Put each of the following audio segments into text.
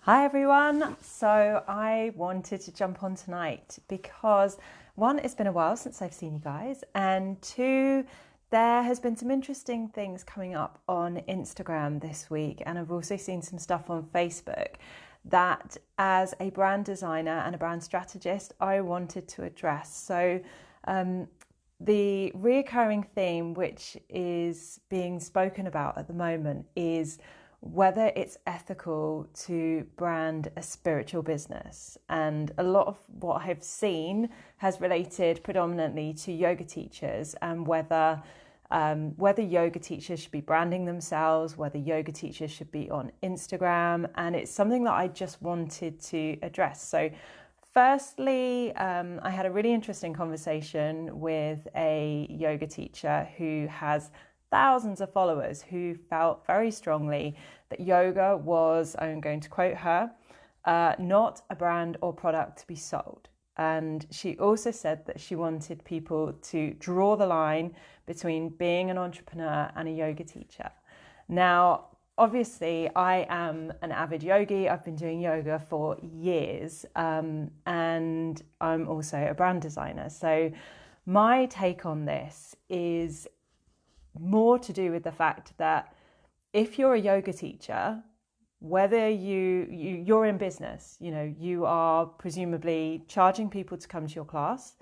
Hi everyone. So I wanted to jump on tonight because one, it's been a while since I've seen you guys, and two, there has been some interesting things coming up on Instagram this week, and I've also seen some stuff on Facebook that as a brand designer and a brand strategist I wanted to address. So the reoccurring theme which is being spoken about at the moment is whether it's ethical to brand a spiritual business. And a lot of what I've seen has related predominantly to yoga teachers and whether yoga teachers should be branding themselves, whether yoga teachers should be on Instagram. And it's something that I just wanted to address. So firstly, I had a really interesting conversation with a yoga teacher who has thousands of followers who felt very strongly that yoga was, I'm going to quote her, not a brand or product to be sold. And she also said that she wanted people to draw the line between being an entrepreneur and a yoga teacher. Now, obviously, I am an avid yogi. I've been doing yoga for years, and I'm also a brand designer. So my take on this is more to do with the fact that if you're a yoga teacher, whether you're in business, you are presumably charging people to come to your class,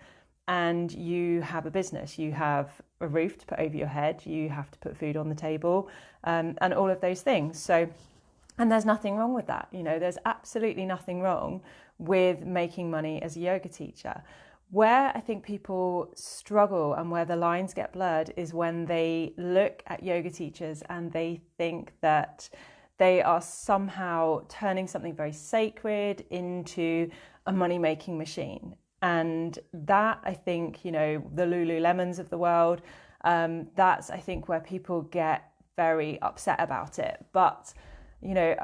and you have a business, you have a roof to put over your head, you have to put food on the table, and all of those things. So, and there's nothing wrong with that. There's absolutely nothing wrong with making money as a yoga teacher. Where I think people struggle and where the lines get blurred is when they look at yoga teachers and they think that they are somehow turning something very sacred into a money-making machine. And that, I think, the Lululemons of the world, that's, I think, where people get very upset about it. But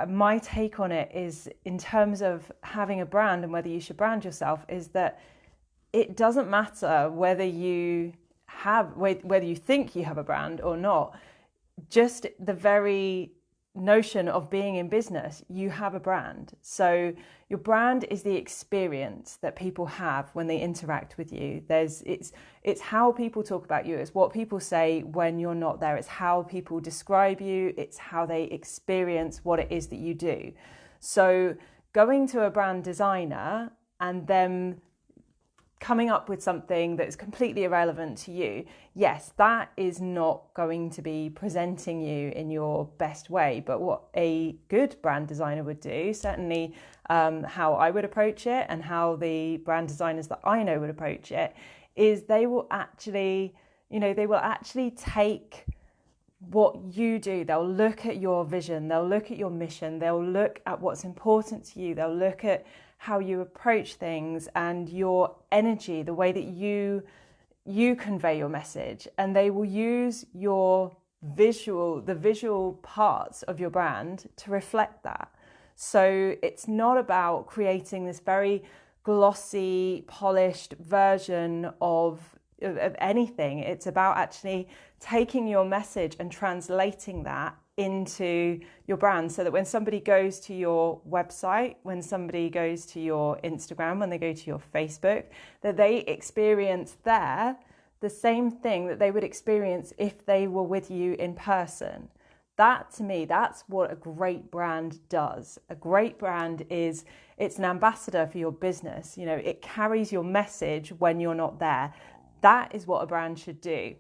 my take on it is, in terms of having a brand and whether you should brand yourself, is that it doesn't matter whether you think you have a brand or not. Just the very notion of being in business, you have a brand. So your brand is the experience that people have when they interact with you. It's how people talk about you. It's what people say when you're not there. It's how people describe you. It's how they experience what it is that you do. So going to a brand designer and them coming up with something that is completely irrelevant to you, yes, that is not going to be presenting you in your best way. But what a good brand designer would do, certainly how I would approach it and how the brand designers that I know would approach it, is they will actually take what you do. They'll look at your vision, they'll look at your mission, they'll look at what's important to you, they'll look at how you approach things and your energy, the way that you convey your message, and they will use the visual parts of your brand to reflect that. So it's not about creating this very glossy, polished version of anything. It's about actually taking your message and translating that into your brand, so that when somebody goes to your website, when somebody goes to your Instagram, when they go to your Facebook, that they experience there the same thing that they would experience if they were with you in person. That, to me, that's what a great brand does. A great brand it's an ambassador for your business. It carries your message when you're not there. That is what a brand should do.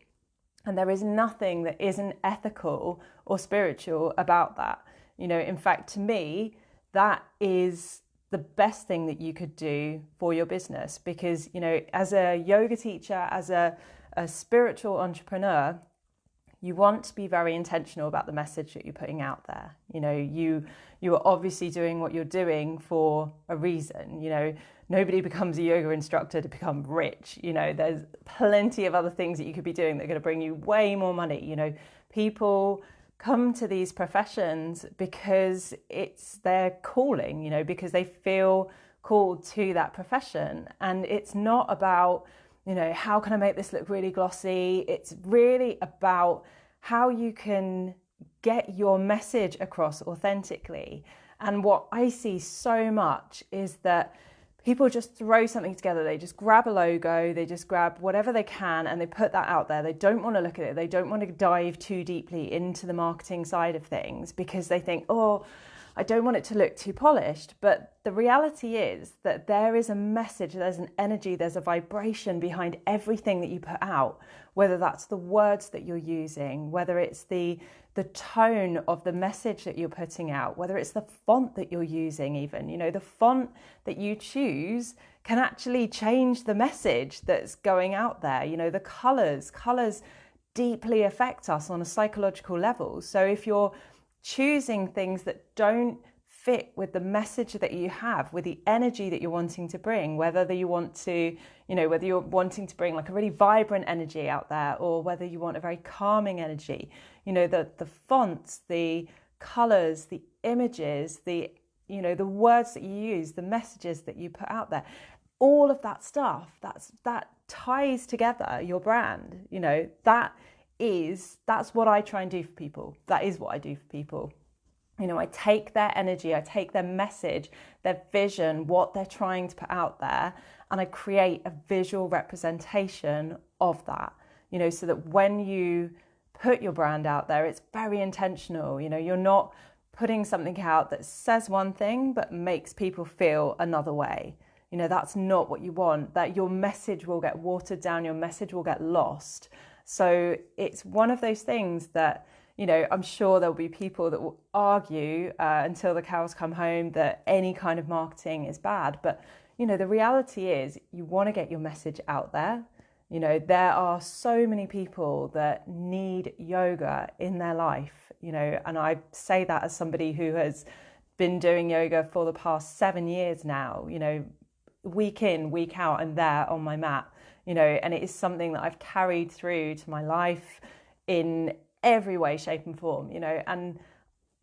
And there is nothing that isn't ethical or spiritual about that. In fact, to me, that is the best thing that you could do for your business, because, as a yoga teacher, as a spiritual entrepreneur, you want to be very intentional about the message that you're putting out there. You are obviously doing what you're doing for a reason. Nobody becomes a yoga instructor to become rich. There's plenty of other things that you could be doing that are going to bring you way more money. People come to these professions because it's their calling, because they feel called to that profession. And it's not about, how can I make this look really glossy? It's really about how you can get your message across authentically. And what I see so much is that people just throw something together. They just grab a logo, they just grab whatever they can, and they put that out there. They don't want to look at it. They don't want to dive too deeply into the marketing side of things because they think, oh, I don't want it to look too polished. But the reality is that there is a message, there's an energy, there's a vibration behind everything that you put out, whether that's the words that you're using, whether it's the tone of the message that you're putting out, whether it's the font that you're using even. You know, the font that you choose can actually change the message that's going out there. You know, the colours deeply affect us on a psychological level. So if you're choosing things that don't fit with the message that you have, with the energy that you're wanting to bring, whether you're wanting to bring like a really vibrant energy out there, or whether you want a very calming energy, you know, the fonts, the colors, the images, the words that you use, the messages that you put out there, all of that stuff, that ties together your brand. You know, that's what I try and do for people. That is what I do for people. You know, I take their energy, I take their message, their vision, what they're trying to put out there, and I create a visual representation of that, you know, so that when you put your brand out there, it's very intentional. You know, you're not putting something out that says one thing but makes people feel another way. You know, that's not what you want. That your message will get watered down, your message will get lost. So it's one of those things that, you know, I'm sure there'll be people that will argue until the cows come home that any kind of marketing is bad. But, you know, the reality is you want to get your message out there. You know, there are so many people that need yoga in their life, you know, and I say that as somebody who has been doing yoga for the past 7 years now. You know, week in, week out, I'm there on my mat, you know, and it is something that I've carried through to my life in every way, shape and form, you know. And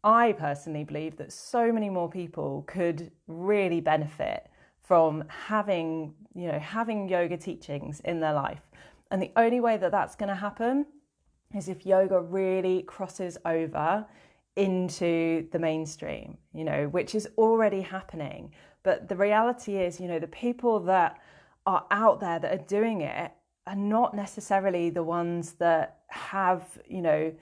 I personally believe that so many more people could really benefit from having yoga teachings in their life. And the only way that that's going to happen is if yoga really crosses over into the mainstream, you know, which is already happening. But the reality is, you know, the people that are out there that are doing it are not necessarily the ones that have, you know,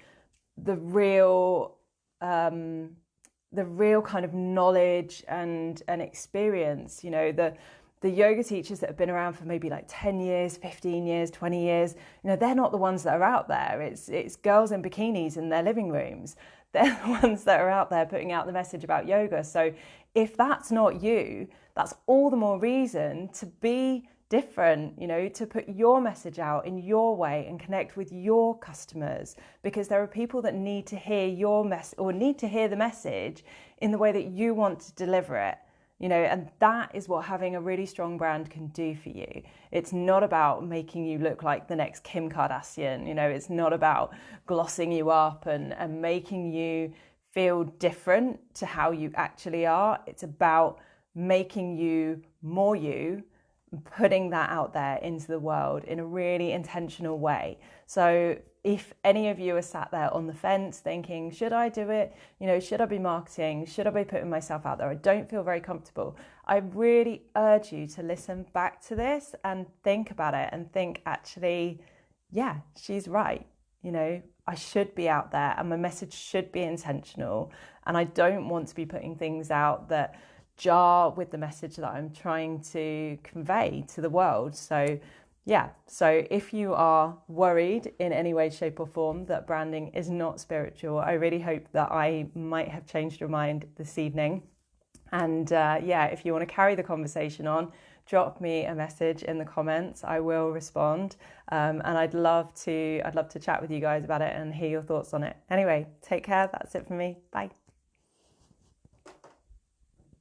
the real kind of knowledge and experience. You know, the yoga teachers that have been around for maybe like 10 years, 15 years, 20 years, you know, they're not the ones that are out there. It's girls in bikinis in their living rooms. They're the ones that are out there putting out the message about yoga. So if that's not you, that's all the more reason to be different, you know, to put your message out in your way and connect with your customers, because there are people that need to hear your message or need to hear the message in the way that you want to deliver it, you know. And that is what having a really strong brand can do for you. It's not about making you look like the next Kim Kardashian, you know. It's not about glossing you up and making you feel different to how you actually are. It's about making you more you, putting that out there into the world in a really intentional way. So if any of you are sat there on the fence thinking, should I do it? You know, should I be marketing? Should I be putting myself out there? I don't feel very comfortable. I really urge you to listen back to this and think about it and think, actually, yeah, she's right. You know, I should be out there and my message should be intentional. And I don't want to be putting things out that jar with the message that I'm trying to convey to the world. So yeah, so if you are worried in any way, shape or form that branding is not spiritual, I really hope that I might have changed your mind this evening. And if you want to carry the conversation on, drop me a message in the comments. I will respond. And I'd love to chat with you guys about it and hear your thoughts on it. Anyway, take care. That's it for me. Bye.